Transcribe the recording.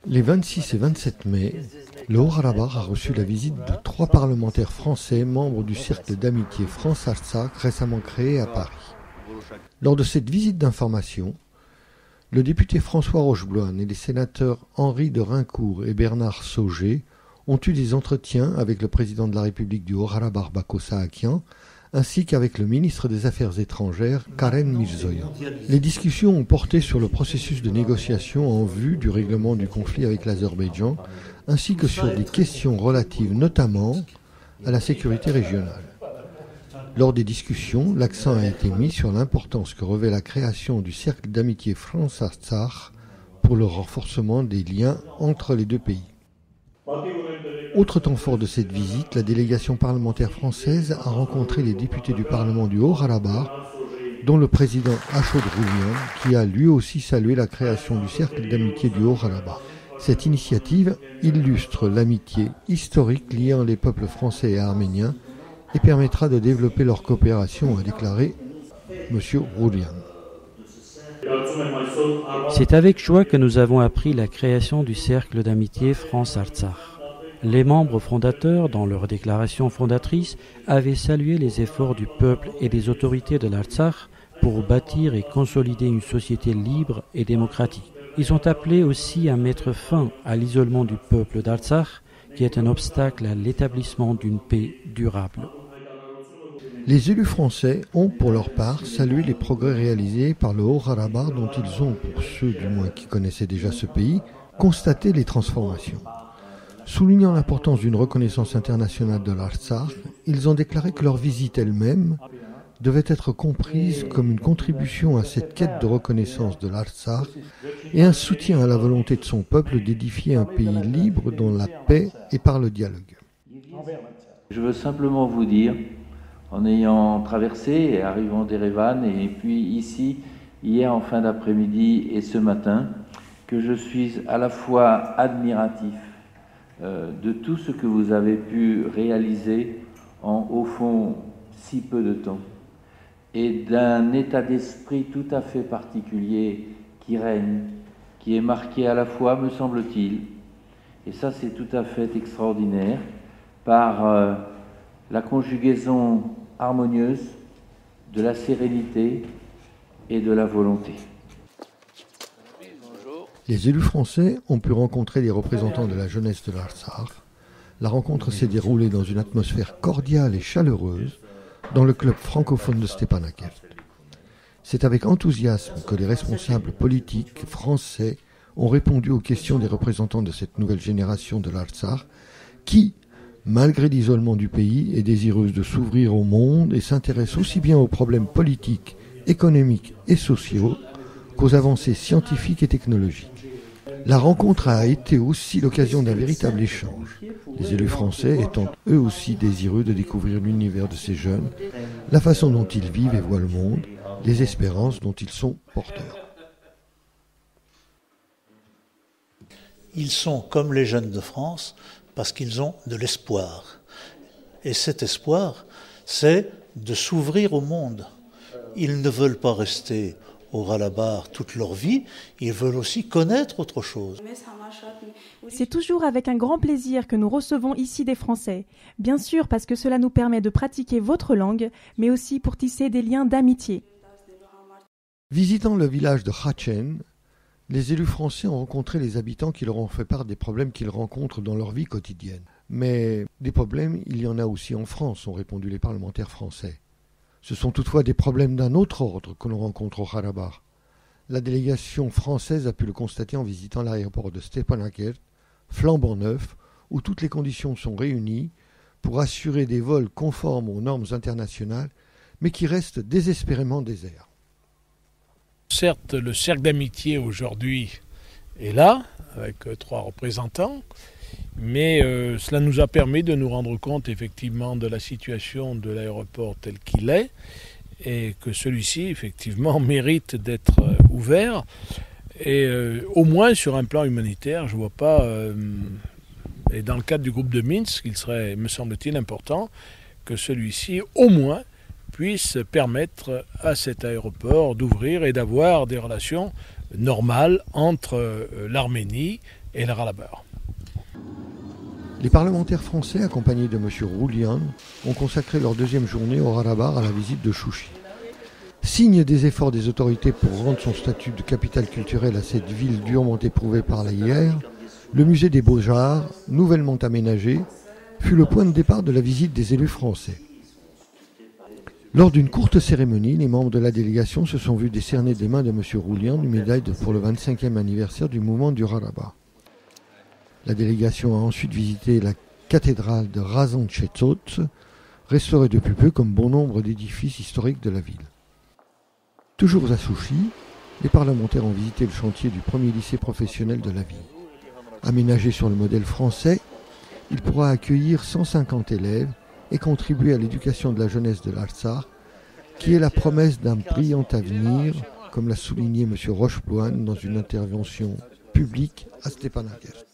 Les 26 et 27 mai, le Haut-Karabakh a reçu la visite de 3 parlementaires français membres du cercle d'amitié France-Artsakh récemment créé à Paris. Lors de cette visite d'information, le député François Rochebloine et les sénateurs Henri de Raincourt et Bernard Sauger ont eu des entretiens avec le président de la République du Haut-Karabakh Bako Sahakian, ainsi qu'avec le ministre des Affaires étrangères, Karen Mirzoyan. Les discussions ont porté sur le processus de négociation en vue du règlement du conflit avec l'Azerbaïdjan, ainsi que sur des questions relatives notamment à la sécurité régionale. Lors des discussions, l'accent a été mis sur l'importance que revêt la création du cercle d'amitié France-Artsakh pour le renforcement des liens entre les deux pays. Autre temps fort de cette visite, la délégation parlementaire française a rencontré les députés du Parlement du Haut-Karabakh, dont le président Ashod Roulian, qui a lui aussi salué la création du cercle d'amitié du Haut-Karabakh. Cette initiative illustre l'amitié historique liant les peuples français et arméniens et permettra de développer leur coopération, a déclaré M. Roulian. C'est avec joie que nous avons appris la création du cercle d'amitié France-Artsakh. Les membres fondateurs, dans leur déclaration fondatrice, avaient salué les efforts du peuple et des autorités de l'Artsakh pour bâtir et consolider une société libre et démocratique. Ils ont appelé aussi à mettre fin à l'isolement du peuple d'Artsakh, qui est un obstacle à l'établissement d'une paix durable. Les élus français ont, pour leur part, salué les progrès réalisés par le Haut-Karabakh dont ils ont, pour ceux du moins qui connaissaient déjà ce pays, constaté les transformations. Soulignant l'importance d'une reconnaissance internationale de l'Artsakh, ils ont déclaré que leur visite elle-même devait être comprise comme une contribution à cette quête de reconnaissance de l'Artsakh et un soutien à la volonté de son peuple d'édifier un pays libre dans la paix et par le dialogue. Je veux simplement vous dire, en ayant traversé et arrivant d'Erevan et puis ici, hier en fin d'après-midi et ce matin, que je suis à la fois admiratif de tout ce que vous avez pu réaliser en, au fond, si peu de temps, et d'un état d'esprit tout à fait particulier qui règne, qui est marqué à la fois, me semble-t-il, et ça c'est tout à fait extraordinaire, par la conjugaison harmonieuse de la sérénité et de la volonté. Les élus français ont pu rencontrer les représentants de la jeunesse de l'Artsakh. La rencontre s'est déroulée dans une atmosphère cordiale et chaleureuse dans le club francophone de Stepanakert. C'est avec enthousiasme que les responsables politiques français ont répondu aux questions des représentants de cette nouvelle génération de l'Artsakh qui, malgré l'isolement du pays, est désireuse de s'ouvrir au monde et s'intéresse aussi bien aux problèmes politiques, économiques et sociaux qu'aux avancées scientifiques et technologiques. La rencontre a été aussi l'occasion d'un véritable échange, les élus français étant eux aussi désireux de découvrir l'univers de ces jeunes, la façon dont ils vivent et voient le monde, les espérances dont ils sont porteurs. Ils sont comme les jeunes de France parce qu'ils ont de l'espoir. Et cet espoir, c'est de s'ouvrir au monde. Ils ne veulent pas rester au Karabakh toute leur vie, ils veulent aussi connaître autre chose. C'est toujours avec un grand plaisir que nous recevons ici des Français. Bien sûr parce que cela nous permet de pratiquer votre langue, mais aussi pour tisser des liens d'amitié. Visitant le village de Khachen, les élus français ont rencontré les habitants qui leur ont fait part des problèmes qu'ils rencontrent dans leur vie quotidienne. Mais des problèmes, il y en a aussi en France, ont répondu les parlementaires français. Ce sont toutefois des problèmes d'un autre ordre que l'on rencontre au Karabakh. La délégation française a pu le constater en visitant l'aéroport de Stepanakert, flambant neuf, où toutes les conditions sont réunies pour assurer des vols conformes aux normes internationales, mais qui restent désespérément déserts. Certes, le cercle d'amitié aujourd'hui est là, avec 3 représentants, mais cela nous a permis de nous rendre compte effectivement de la situation de l'aéroport tel qu'il est, et que celui-ci effectivement mérite d'être ouvert, et au moins sur un plan humanitaire, je ne vois pas, et dans le cadre du groupe de Minsk, il serait, me semble-t-il, important que celui-ci au moins puisse permettre à cet aéroport d'ouvrir et d'avoir des relations normale entre l'Arménie et le Karabakh. Les parlementaires français, accompagnés de M. Roulian, ont consacré leur deuxième journée au Karabakh à la visite de Chouchi. Signe des efforts des autorités pour rendre son statut de capitale culturelle à cette ville durement éprouvée par la guerre, le musée des Beaux-Arts, nouvellement aménagé, fut le point de départ de la visite des élus français. Lors d'une courte cérémonie, les membres de la délégation se sont vus décerner des mains de M. Roulian une médaille pour le 25e anniversaire du mouvement du Karabakh. La délégation a ensuite visité la cathédrale de Razan-Tchetsos, restaurée depuis peu comme bon nombre d'édifices historiques de la ville. Toujours à Chouchi, les parlementaires ont visité le chantier du premier lycée professionnel de la ville. Aménagé sur le modèle français, il pourra accueillir 150 élèves et contribuer à l'éducation de la jeunesse de l'Artsakh, qui est la promesse d'un brillant avenir, comme l'a souligné M. Rocheploine dans une intervention publique à Stepanakert.